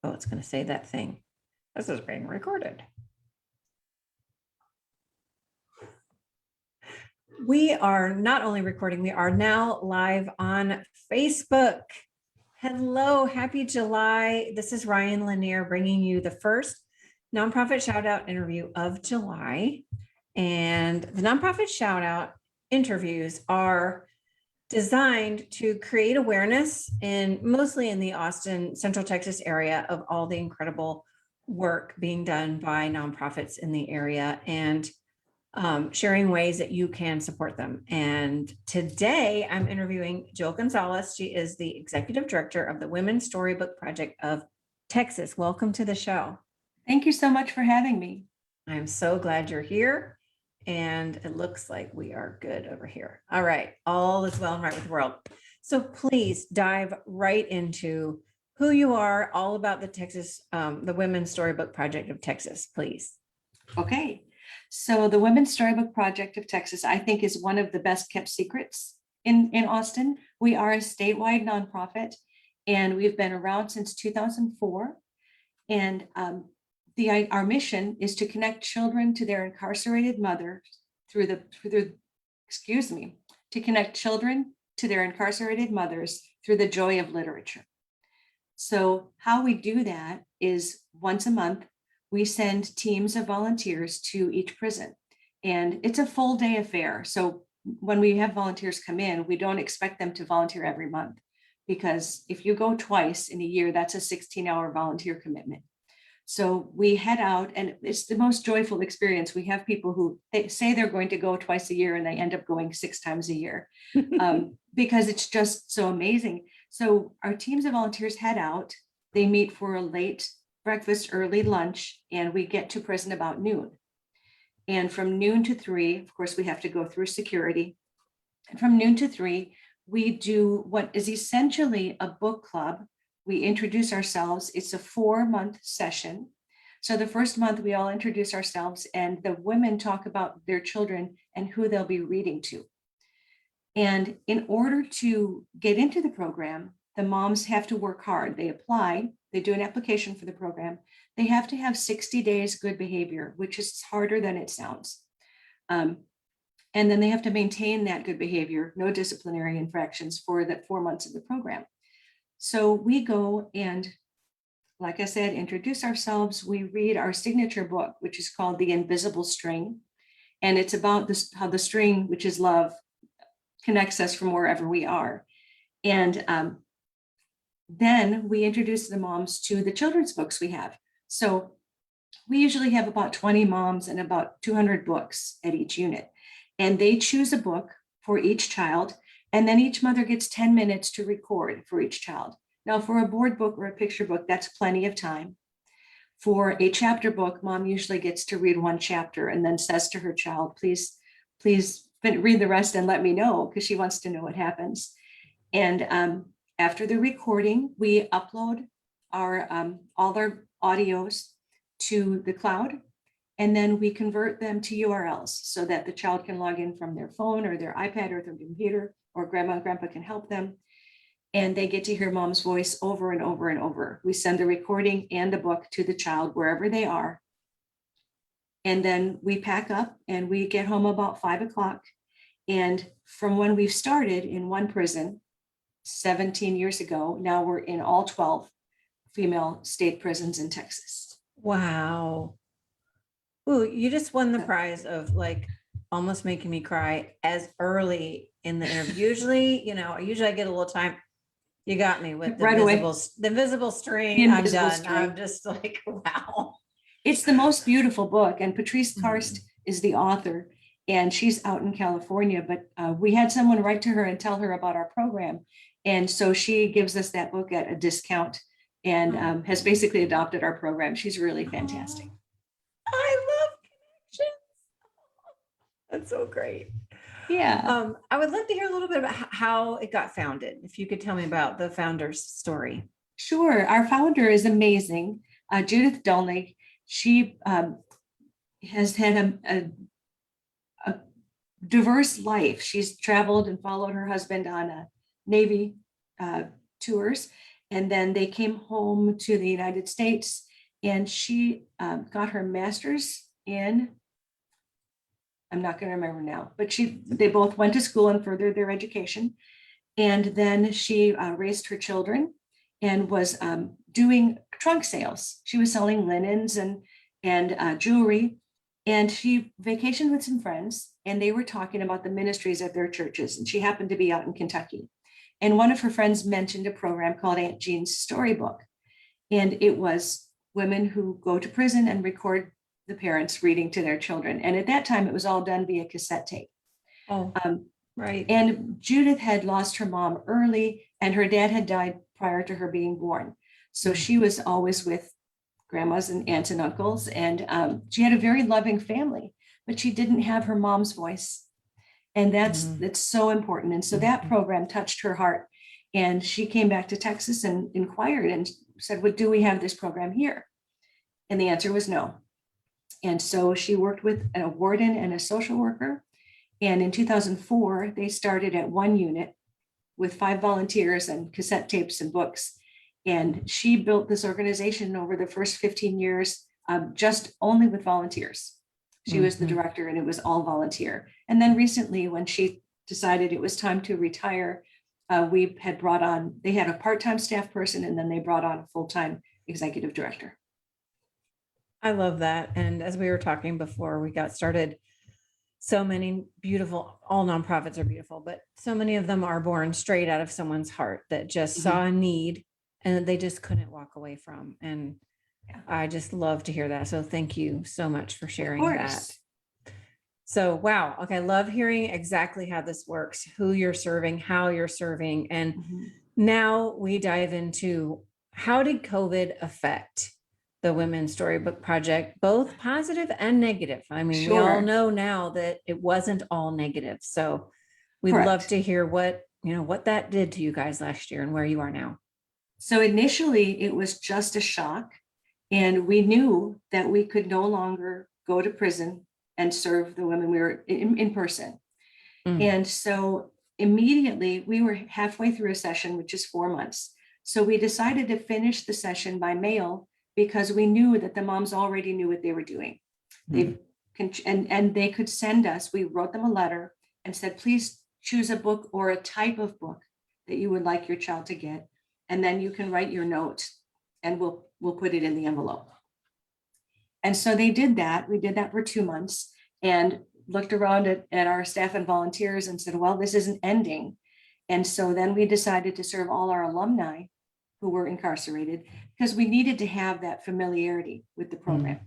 Oh, it's going to say that thing. This is being recorded. We are not only recording, we are now live on Facebook. Hello, happy July. This is Ryan Lanier bringing you the first nonprofit shout out interview of July. And the nonprofit shout out interviews are designed to create awareness mostly in the Austin, Central Texas area of all the incredible work being done by nonprofits in the area and sharing ways that you can support them. And today I'm interviewing Jill Gonzalez. She is the executive director of the Women's Storybook Project of Texas. Welcome to the show. Thank you so much for having me. I'm so glad you're here. And it looks like we are good over here. All right. All is well and right with the world. So please dive right into who you are, all about the the Women's Storybook Project of Texas, please. Okay. So the Women's Storybook Project of Texas, I think, is one of the best kept secrets in Austin. We are a statewide nonprofit, and we've been around since 2004. And our mission is to connect children to their incarcerated mothers to connect children to their incarcerated mothers through the joy of literature. So how we do that is once a month, we send teams of volunteers to each prison, and it's a full day affair. So when we have volunteers come in, we don't expect them to volunteer every month, because if you go twice in a year, that's a 16-hour volunteer commitment. So we head out, and it's the most joyful experience. We have people who say they're going to go twice a year and they end up going 6 times a year because it's just so amazing. So our teams of volunteers head out, they meet for a late breakfast, early lunch, and we get to prison about noon. And from noon to 3, of course, we have to go through security. And from noon to 3, we do what is essentially a book club. We introduce ourselves. It's a 4-month session. So the first month we all introduce ourselves, and the women talk about their children and who they'll be reading to. And in order to get into the program, the moms have to work hard. They apply, they do an application for the program. They have to have 60 days good behavior, which is harder than it sounds. And then they have to maintain that good behavior, no disciplinary infractions for the 4 months of the program. So we go and, like I said, introduce ourselves. We read our signature book, which is called The Invisible String. And it's about how the string, which is love, connects us from wherever we are. And then we introduce the moms to the children's books we have. So we usually have about 20 moms and about 200 books at each unit. And they choose a book for each child. And then each mother gets 10 minutes to record for each child. Now, for a board book or a picture book, that's plenty of time. For a chapter book, mom usually gets to read 1 chapter and then says to her child, please read the rest and let me know, because she wants to know what happens. And after the recording, we upload all our audios to the cloud, and then we convert them to URLs so that the child can log in from their phone or their iPad or their computer, or grandma and grandpa can help them. And they get to hear mom's voice over and over and over. We send the recording and the book to the child wherever they are. And then we pack up and we get home about 5 o'clock. And from when we've started in one prison 17 years ago, now we're in all 12 female state prisons in Texas. Wow. Ooh, you just won the prize of like almost making me cry as early in the interview. Usually I get a little time. You got me with the invisible string. I'm done. I'm just like, wow. It's the most beautiful book. And Patrice Karst is the author, and she's out in California, but we had someone write to her and tell her about our program. And so she gives us that book at a discount and has basically adopted our program. She's really fantastic. I love connections. That's so great. Yeah. I would love to hear a little bit about how it got founded. If you could tell me about the founder's story. Sure. Our founder is amazing. Judith Dolnig. She has had a diverse life. She's traveled and followed her husband on Navy tours. And then they came home to the United States, and she got her master's in, I'm not going to remember now, but they both went to school and furthered their education. And then she raised her children and was doing trunk sales. She was selling linens and jewelry. And she vacationed with some friends, and they were talking about the ministries at their churches. And she happened to be out in Kentucky. And one of her friends mentioned a program called Aunt Jean's Storybook. And it was women who go to prison and record the parents reading to their children. And at that time, it was all done via cassette tape. Oh, right. And Judith had lost her mom early, and her dad had died prior to her being born. So she was always with grandmas and aunts and uncles. And she had a very loving family, but she didn't have her mom's voice. And that's so important. And so that program touched her heart. And she came back to Texas and inquired and said, "What do we have this program here?" And the answer was no. And so she worked with a warden and a social worker. And in 2004, they started at one unit with 5 volunteers and cassette tapes and books. And she built this organization over the first 15 years, just only with volunteers. She was the director, and it was all volunteer. And then recently, when she decided it was time to retire, we had brought on, they had a part-time staff person, and then they brought on a full-time executive director. I love that. And as we were talking before we got started, so many beautiful, all nonprofits are beautiful, but so many of them are born straight out of someone's heart that just saw a need and they just couldn't walk away from. And I just love to hear that. So thank you so much for sharing that. So, wow. Okay. I love hearing exactly how this works, who you're serving, how you're serving. And now we dive into, how did COVID affect the Women's Storybook Project, both positive and negative? I mean, we all know now that it wasn't all negative. So we'd love to hear what that did to you guys last year and where you are now. So initially it was just a shock, and we knew that we could no longer go to prison and serve the women. We were in person. And so immediately we were halfway through a session, which is 4 months. So we decided to finish the session by mail, because we knew that the moms already knew what they were doing. They could send us, we wrote them a letter and said, please choose a book or a type of book that you would like your child to get. And then you can write your note and we'll put it in the envelope. And so they did that. We did that for 2 months and looked around at our staff and volunteers and said, well, this isn't ending. And so then we decided to serve all our alumni who were incarcerated, because we needed to have that familiarity with the program.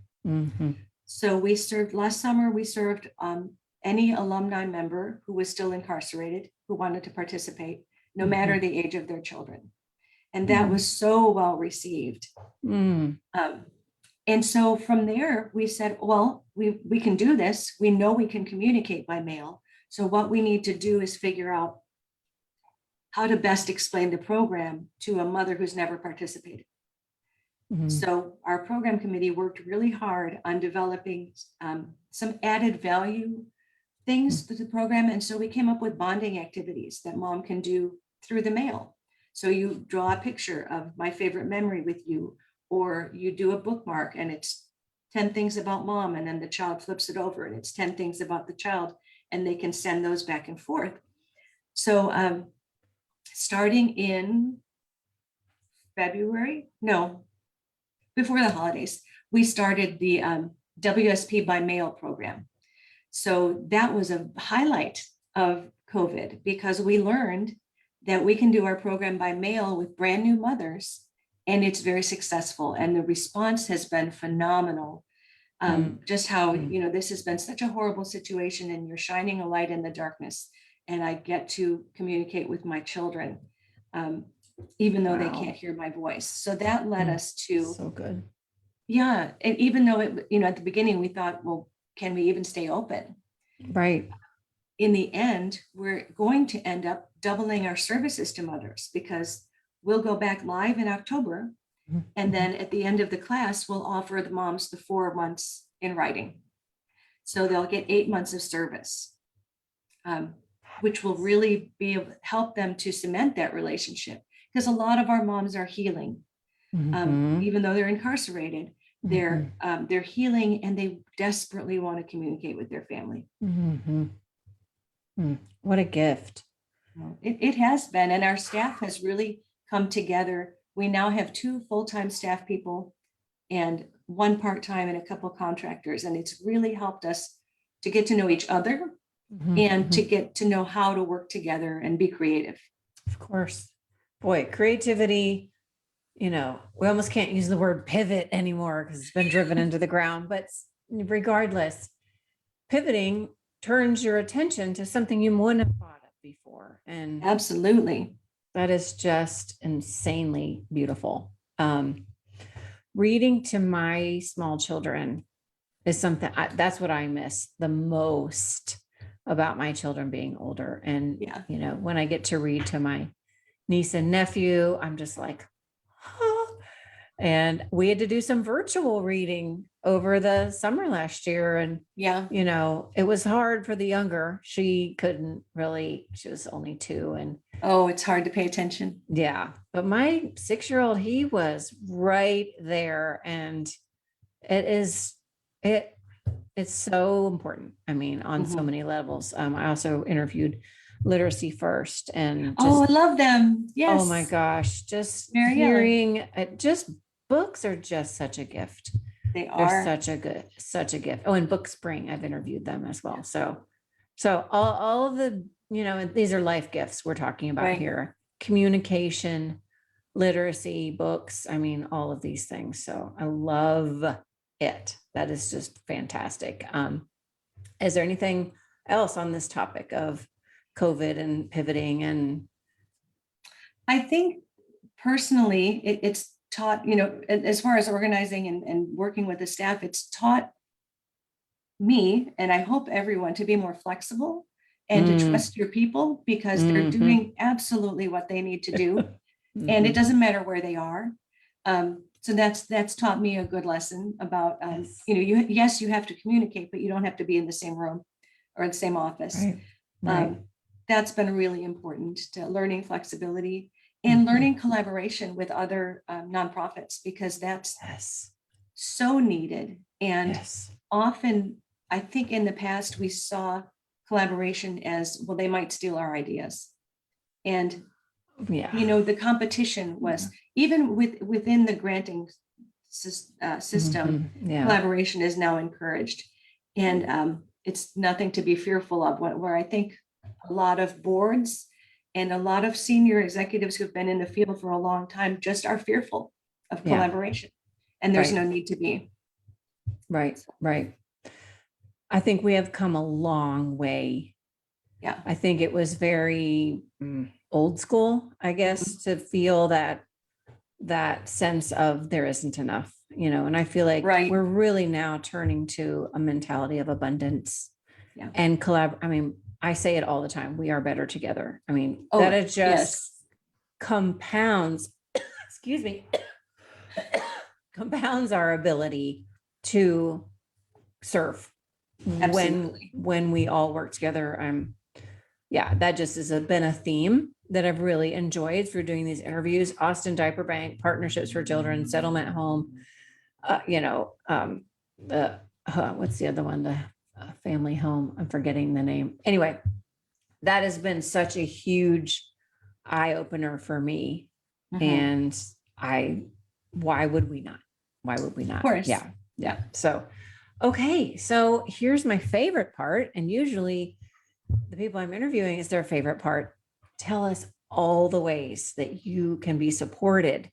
So we served last summer, we served any alumni member who was still incarcerated, who wanted to participate, no matter the age of their children. And that was so well received. And so from there, we said, well, we can do this. We know we can communicate by mail. So what we need to do is figure out how to best explain the program to a mother who's never participated. So our program committee worked really hard on developing some added value things to the program. And so we came up with bonding activities that mom can do through the mail. So you draw a picture of my favorite memory with you, or you do a bookmark and it's 10 things about mom, and then the child flips it over and it's 10 things about the child, and they can send those back and forth. So starting in February, before the holidays, we started the WSP by mail program. So that was a highlight of COVID, because we learned that we can do our program by mail with brand new mothers, and it's very successful. And the response has been phenomenal. Just how, this has been such a horrible situation, and you're shining a light in the darkness. And I get to communicate with my children, even though they can't hear my voice. So that led us to, so good. Yeah. And even though at the beginning we thought, well, can we even stay open? Right. In the end, we're going to end up doubling our services to mothers, because we'll go back live in October. And then at the end of the class, we'll offer the moms the 4 months in writing. So they'll get 8 months of service, which will really help them to cement that relationship. because a lot of our moms are healing. Mhm. Even though they're incarcerated, Mhm. they're healing and they desperately want to communicate with their family. Mhm. What a gift. Well, it has been, and our staff has really come together. We now have 2 full-time staff people and 1 part-time and a couple contractors, and it's really helped us to get to know each other and to Mhm. get to know how to work together and be creative. Of course. Boy, creativity, we almost can't use the word pivot anymore because it's been driven into the ground. But regardless, pivoting turns your attention to something you wouldn't have thought of before. And Absolutely. that is just insanely beautiful. Reading to my small children is something that's what I miss the most about my children being older. And, Yeah. when I get to read to my niece and nephew, I'm just like, oh. And we had to do some virtual reading over the summer last year. And, Yeah. it was hard for the younger. She couldn't really, she was only 2. And Oh, it's hard to pay attention. yeah, but my 6-year-old, he was right there. And it is, it, it's so important. I mean, on so Mhm. many levels. I also interviewed Literacy First and Oh, just, I love them. oh my Yes. gosh, just Mary Ellen. hearing just books are just such a gift. They They're are. such a gift. Oh, and Book Spring, I've interviewed them as well. So all of the, and these are life gifts we're talking about Right. here. Communication, literacy, books, I mean, all of these things. So I love it. That is just fantastic. Is there anything else on this topic of COVID and pivoting and I think personally, it's taught, as far as organizing and working with the staff, it's taught me, and I hope everyone, to be more flexible and to trust your people because they're Mhm. doing absolutely what they need to do. And it Mhm. doesn't matter where they are. So that's taught me a good lesson about, Yes. yes, you have to communicate, but you don't have to be in the same room or the same office. Right. Right. Um, that's been really important to learning flexibility and Mhm. learning collaboration with other nonprofits because that's Yes. so needed. And Yes. often, I think in the past, we saw collaboration as, well, they might steal our ideas. And Yeah. the competition was even within the granting system, Yeah. collaboration is now encouraged. And it's nothing to be fearful of, where I think a lot of boards and a lot of senior executives who've been in the field for a long time just are fearful of Yeah. collaboration. And there's Right. no need to be. Right. Right. I think we have come a long way. Yeah. I think it was very old school, I guess, to feel that sense of there isn't enough, and I feel like Right. we're really now turning to a mentality of abundance Yeah. and I mean, I say it all the time. We are better together. I mean, Oh, that it just yes. compounds, excuse me, compounds our ability to serve Absolutely. when we all work together. Yeah, that just has been a theme that I've really enjoyed through doing these interviews. Austin Diaper Bank, Partnerships for Children, Settlement Home, the what's the other one? The family home. I'm forgetting the name. Anyway, that has been such a huge eye opener for me. Mhm. And why would we not? Why would we Of not? course. Yeah. Yeah. So, okay. So here's my favorite part. And usually the people I'm interviewing is their favorite part. Tell us all the ways that you can be supported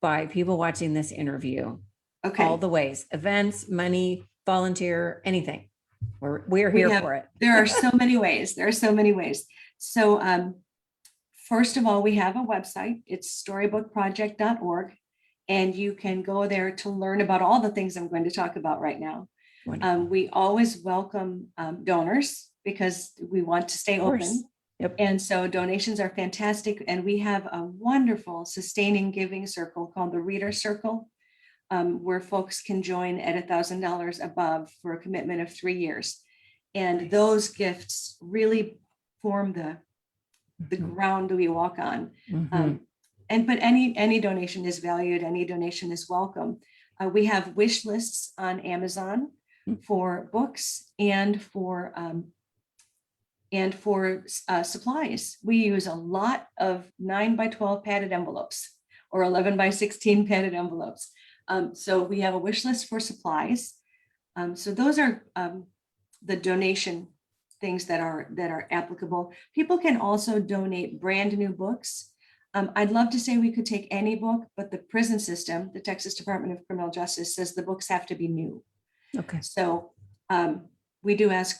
by people watching this interview. Okay. All the ways, events, money, volunteer, anything. We're here for it. There are so many ways. There are so many ways. So first of all, we have a website. It's storybookproject.org. And you can go there to learn about all the things I'm going to talk about right now. We always welcome donors because we want to stay open. Yep. And so donations are fantastic. And we have a wonderful sustaining giving circle called the Reader Circle, where folks can join at $1,000 above for a commitment of 3 years. And Nice. those gifts really form the ground we walk on. but any donation is valued. Any donation is welcome. We have wish lists on Amazon for books and for supplies. We use a lot of 9x12 padded envelopes or 11x16 padded envelopes. So we have a wish list for supplies. So those are the donation things that are applicable. People can also donate brand new books. I'd love to say we could take any book, but the prison system, the Texas Department of Criminal Justice, says the books have to be new. Okay. So we do ask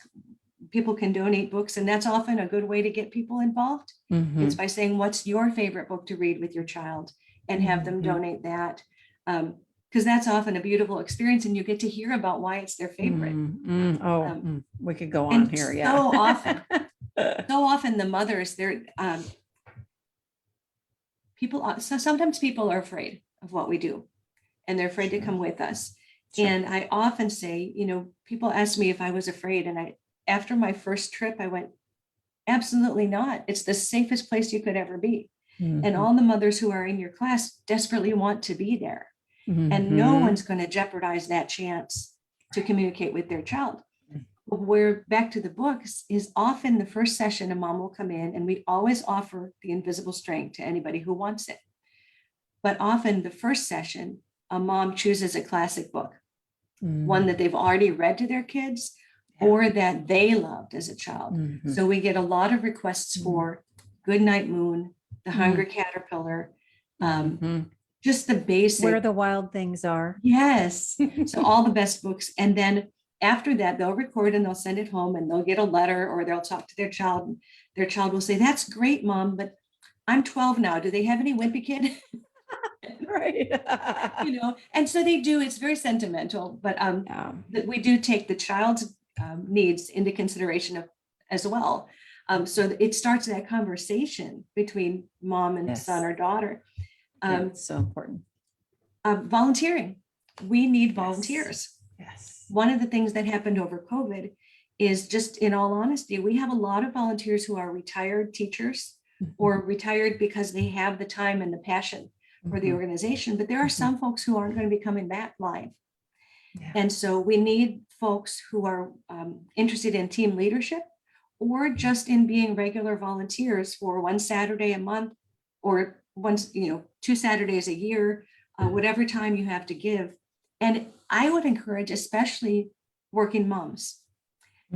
people can donate books, and that's often a good way to get people involved. It's by saying, what's your favorite book to read with your child, and have them donate that. Because that's often a beautiful experience, and you get to hear about why it's their favorite. We could go on here. Yeah. So often the mothers, they're so sometimes people are afraid of what we do, and they're afraid to come with us. Sure. And I often say, people ask me if I was afraid, and after my first trip, I went, absolutely not. It's the safest place you could ever be. And all the mothers who are in your class desperately want to be there. And no one's going to jeopardize that chance to communicate with their child. But we're back to the books is often the first session, a mom will come in, and we always offer the invisible strength to anybody who wants it. But often the first session, a mom chooses a classic book, one that they've already read to their kids or that they loved as a child. So we get a lot of requests for Goodnight Moon, The Hungry Caterpillar, just the basic. Where the Wild Things Are. Yes. So all the best books. And then after that, they'll record and they'll send it home, and they'll get a letter, or they'll talk to their child. And their child will say, that's great, Mom, but I'm 12 now. Do they have any Wimpy Kid? Right. And so they do. It's very sentimental, but that we do take the child's needs into consideration as well. So it starts that conversation between mom and son or daughter. It's so important. Volunteering. We need volunteers. Yes. One of the things that happened over COVID is, just in all honesty, we have a lot of volunteers who are retired teachers or retired because they have the time and the passion for the organization, but there are some folks who aren't going to be coming back live. And so we need folks who are interested in team leadership, or just in being regular volunteers for one Saturday a month, or once, 2 Saturdays a year, whatever time you have to give. And I would encourage, especially working moms,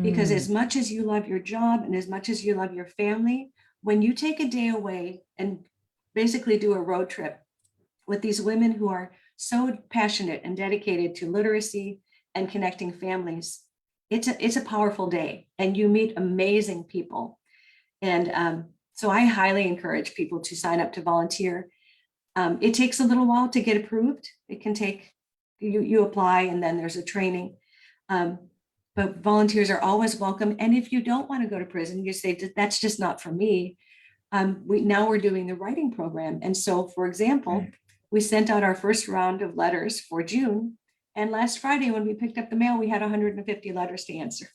because as much as you love your job and as much as you love your family, when you take a day away and basically do a road trip with these women who are so passionate and dedicated to literacy and connecting families, it's a powerful day, and you meet amazing people. And so I highly encourage people to sign up to volunteer. It takes a little while to get approved. It can take, you apply, and then there's a training. But volunteers are always welcome. And if you don't want to go to prison, you say, that's just not for me. We're doing the writing program. And so, for example, we sent out our first round of letters for June. And last Friday, when we picked up the mail, we had 150 letters to answer.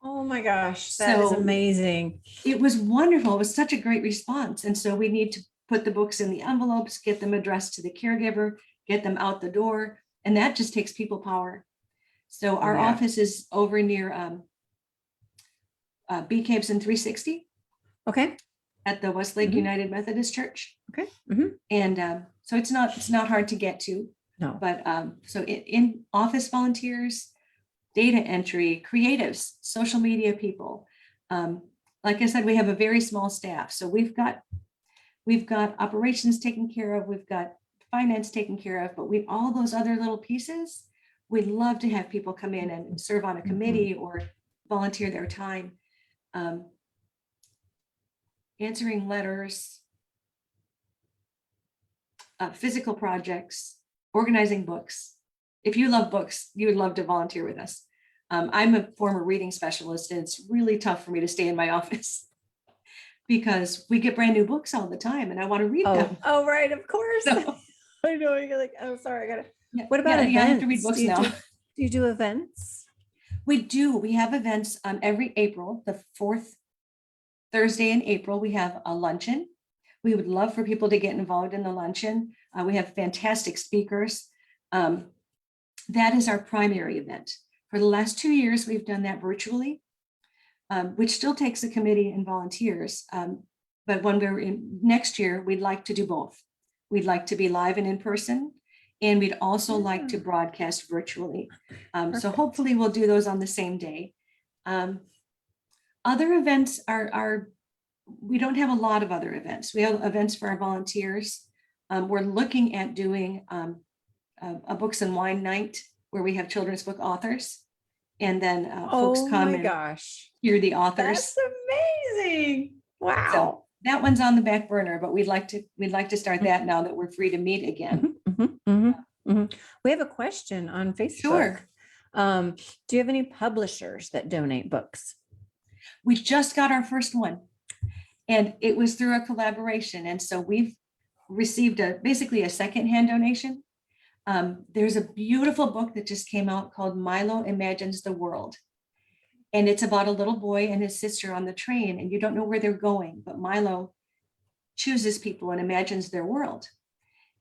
Oh my gosh, that is amazing. It was wonderful. It was such a great response. And so we need to put the books in the envelopes, get them addressed to the caregiver, get them out the door. And that just takes people power. So our office is over near B Caves and 360. Okay. At the Westlake United Methodist Church. Okay. And so it's not hard to get to. No. But so in office volunteers, data entry, creatives, social media people. Like I said, we have a very small staff. So we've got operations taken care of, we've got finance taken care of, but all those other little pieces, we'd love to have people come in and serve on a committee or volunteer their time. Answering letters, physical projects, organizing books. If you love books, you would love to volunteer with us. I'm a former reading specialist, and it's really tough for me to stay in my office because we get brand new books all the time, and I want to read them. Oh, right, of course. So, I know, you're like, oh, sorry, I gotta. Yeah, what about events? I have to read books now. Do you do events? We do. We have events every April, the 4th Thursday in April. We have a luncheon We would love for people to get involved in the luncheon. We have fantastic speakers. That is our primary event. For the last 2 years, we've done that virtually, which still takes a committee and volunteers. But when we're in next year, we'd like to do both. We'd like to be live and in person, and we'd also like to broadcast virtually. So hopefully we'll do those on the same day. Other events we don't have a lot of other events. We have events for our volunteers. We're looking at doing a books and wine night where we have children's book authors, and then folks come and hear the authors. That's amazing. Wow. So that one's on the back burner, but we'd like to start that now that we're free to meet again. We have a question on Facebook. Sure. Do you have any publishers that donate books? We just got our first one, and it was through a collaboration. And so we've received basically a secondhand donation. There's a beautiful book that just came out called Milo Imagines the World. And it's about a little boy and his sister on the train, and you don't know where they're going, but Milo chooses people and imagines their world.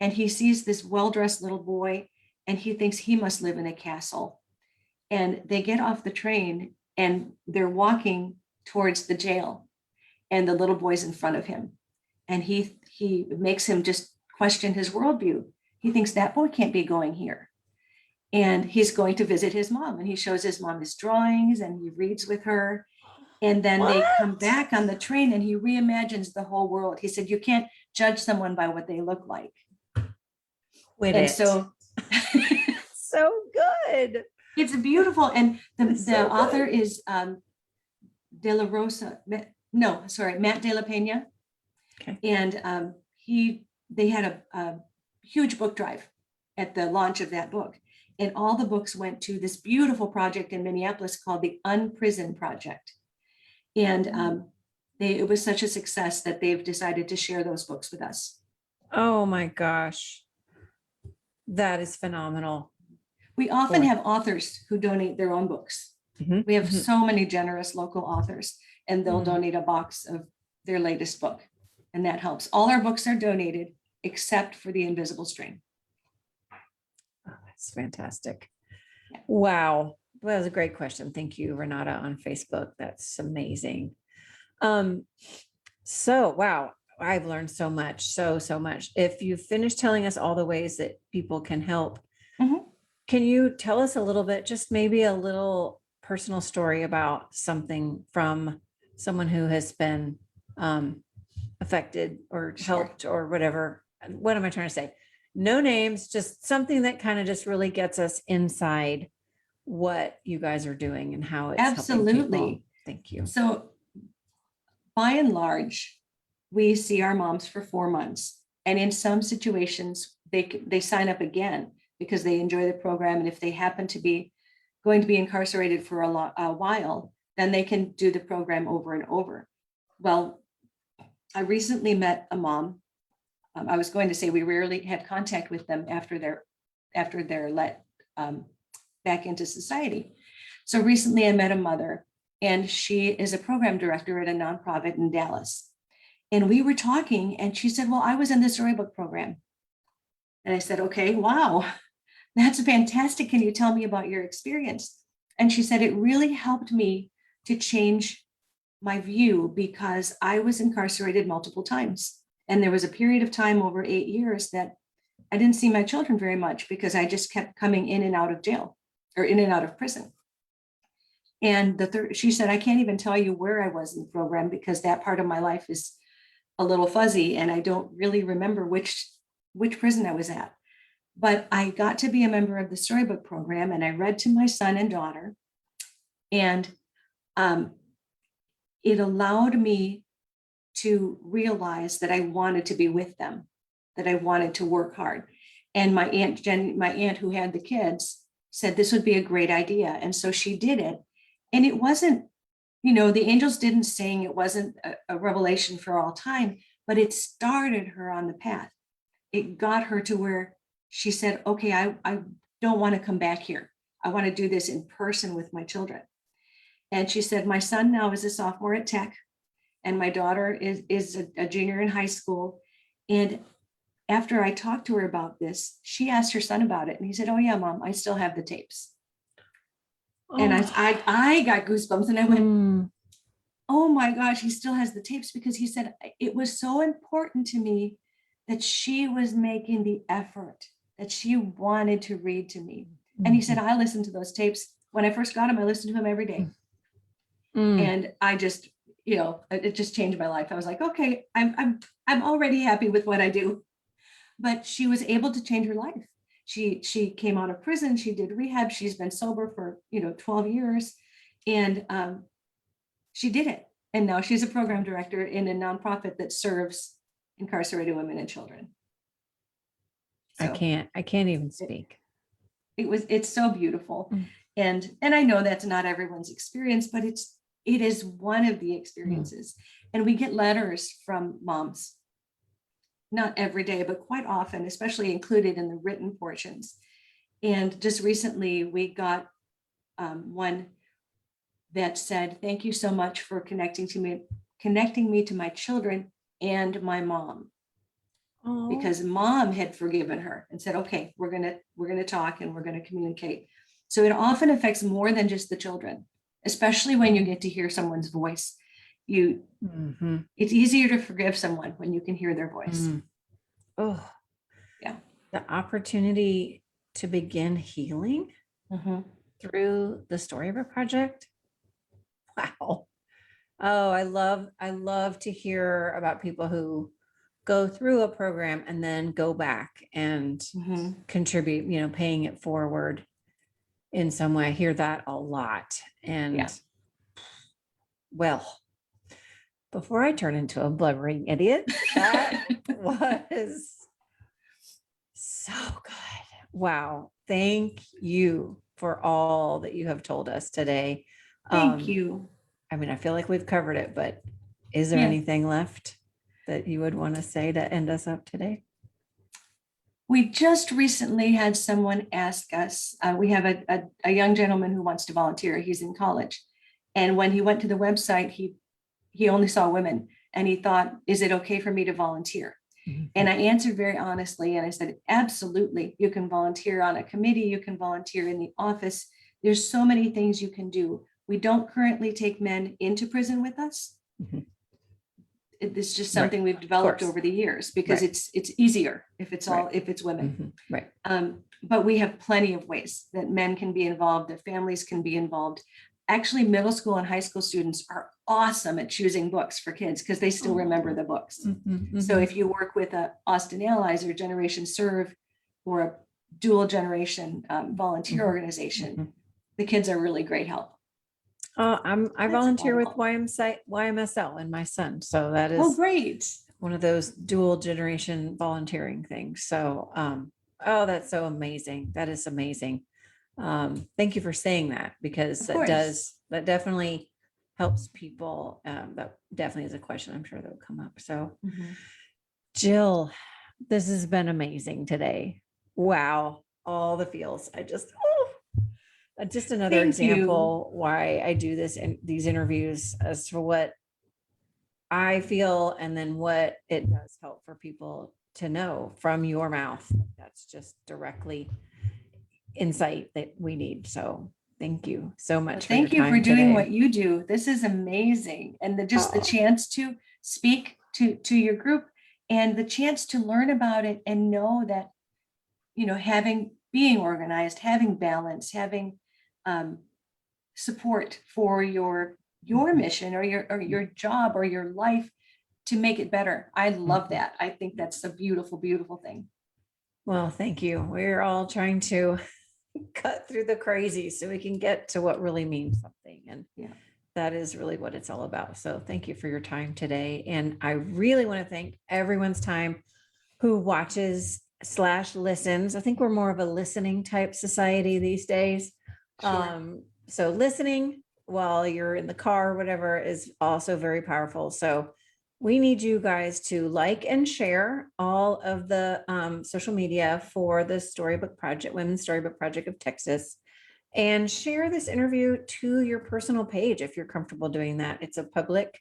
And he sees this well-dressed little boy, and he thinks he must live in a castle. And they get off the train and they're walking towards the jail, and the little boy's in front of him. And he makes him just question his worldview. He thinks that boy can't be going here. And he's going to visit his mom, and he shows his mom his drawings and he reads with her. And then they come back on the train and he reimagines the whole world. He said, you can't judge someone by what they look like. So so good. It's beautiful. And the author is De La Rosa. Matt De La Pena. Okay. And they had a huge book drive at the launch of that book. And all the books went to this beautiful project in Minneapolis called the Unprison Project. And it was such a success that they've decided to share those books with us. Oh my gosh. That is phenomenal. We often have authors who donate their own books. We have so many generous local authors, and they'll donate a box of their latest book. And that helps. All our books are donated except for The Invisible String. Oh, that's fantastic. Yeah. Wow. Well, that was a great question. Thank you, Renata, on Facebook. That's amazing. So, wow, I've learned so much, so much. If you finish telling us all the ways that people can help, can you tell us a little bit, just maybe a little personal story about something from someone who has been affected or helped or whatever? What am I trying to say? No names, just something that kind of just really gets us inside what you guys are doing and how it's absolutely helping people. Thank you. So by and large, we see our moms for 4 months, and in some situations they sign up again because they enjoy the program, and if they happen to be going to be incarcerated for a while, then they can do the program over and over. Well, I recently met a mom. I was going to say we rarely had contact with them after they're let back into society. So recently I met a mother, and she is a program director at a nonprofit in Dallas. And we were talking, and she said, well, I was in the Storybook program. And I said, okay, wow, that's fantastic. Can you tell me about your experience? And she said, it really helped me to change my view because I was incarcerated multiple times. And there was a period of time over 8 years that I didn't see my children very much because I just kept coming in and out of jail or in and out of prison. And she said, I can't even tell you where I was in the program because that part of my life is a little fuzzy and I don't really remember which prison I was at. But I got to be a member of the Storybook program, and I read to my son and daughter, and it allowed me to realize that I wanted to be with them, that I wanted to work hard. And my aunt Jenny, my aunt who had the kids, said this would be a great idea. And so she did it. And it wasn't, the angels didn't sing, it wasn't a revelation for all time, but it started her on the path. It got her to where she said, okay, I don't want to come back here. I want to do this in person with my children. And she said, my son now is a sophomore at Tech. and my daughter is a junior in high school. And after I talked to her about this, she asked her son about it, and he said, "Oh yeah, Mom, I still have the tapes." And I got goosebumps, and I went, Mm. "Oh my gosh, he still has the tapes," because he said it was so important to me that she was making the effort, that she wanted to read to me. And he said, "I listened to those tapes when I first got them. I listened to them every day." Mm. And I just, it just changed my life. I was like, okay, I'm already happy with what I do. But she was able to change her life. She came out of prison. She did rehab. She's been sober for 12 years, and she did it. And now she's a program director in a nonprofit that serves incarcerated women and children. I So can't even speak. it's so beautiful. Mm. And I know that's not everyone's experience, but it is one of the experiences. And we get letters from moms, not every day, but quite often, especially included in the written portions. And just recently we got one that said, "Thank you so much for connecting me to my children and my mom." Oh. Because mom had forgiven her and said, "Okay, we're gonna talk and we're gonna communicate." So it often affects more than just the children, especially when you get to hear someone's voice. It's easier to forgive someone when you can hear their voice. Oh, Yeah. the opportunity to begin healing through the Storybook project. Wow. Oh, I love to hear about people who go through a program and then go back and contribute, paying it forward in some way. I hear that a lot. And well, before I turn into a blubbering idiot, that was so good. Wow. Thank you for all that you have told us today. Thank you. I mean, I feel like we've covered it, but is there anything left that you would want to say to end us up today? We just recently had someone ask us, we have a young gentleman who wants to volunteer. He's in college. And when he went to the website, he only saw women, and he thought, "Is it okay for me to volunteer?" And I answered very honestly, and I said, "Absolutely. You can volunteer on a committee. You can volunteer in the office. There's so many things you can do. We don't currently take men into prison with us. It's just something we've developed over the years because it's easier if it's women. Right. But we have plenty of ways that men can be involved, that families can be involved. Actually, middle school and high school students are awesome at choosing books for kids because they still remember the books. So if you work with a Austin Allies or Generation Serve or a dual generation volunteer organization, the kids are really great help. I volunteer with YMSL and my son. So that is great. One of those dual generation volunteering things. So, that's so amazing. That is amazing. Thank you for saying that, because that definitely helps people. That definitely is a question I'm sure that will come up. So Jill, this has been amazing today. Wow. All the feels. Just another example why I do this in these interviews as to what I feel and then what it does help for people to know from your mouth. That's just directly insight that we need. So thank you so much. Thank you for doing what you do. This is amazing. And the chance to speak to your group and the chance to learn about it and know that, being organized, having balance, having support for your mission or your job or your life to make it better. I love that. I think that's a beautiful, beautiful thing. Well, thank you. We're all trying to cut through the crazy so we can get to what really means something. And that is really what it's all about. So thank you for your time today. And I really want to thank everyone's time who watches / listens. I think we're more of a listening type society these days. Sure. So listening while you're in the car or whatever is also very powerful. So we need you guys to like and share all of the social media for the Storybook Project, Women's Storybook Project of Texas, and share this interview to your personal page if you're comfortable doing that. It's a public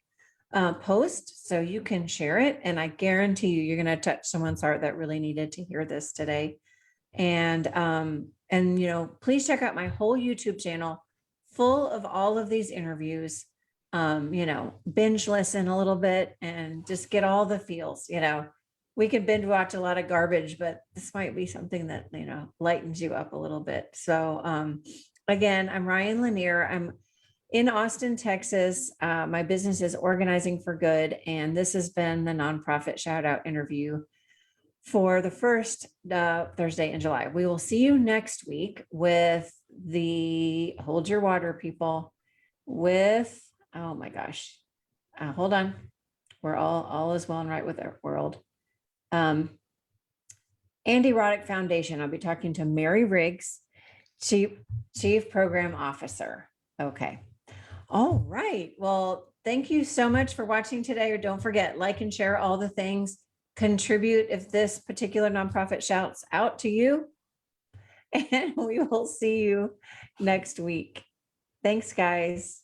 post so you can share it. And I guarantee you, you're going to touch someone's heart that really needed to hear this today. And please check out my whole YouTube channel full of all of these interviews. Binge listen a little bit and just get all the feels. We could binge watch a lot of garbage, but this might be something that, lightens you up a little bit. So, again, I'm Ryan Lanier. I'm in Austin, Texas. My business is Organizing for Good, and this has been the Nonprofit Shoutout interview for the first Thursday in July. We will see you next week with the Hold Your Water people with, oh my gosh, hold on. We're all is well and right with our world. Anti-Erotic Foundation. I'll be talking to Mary Riggs, Chief Program Officer. Okay. All right. Well, thank you so much for watching today. Or don't forget, like and share all the things. Contribute if this particular nonprofit shouts out to you. And we will see you next week. Thanks, guys.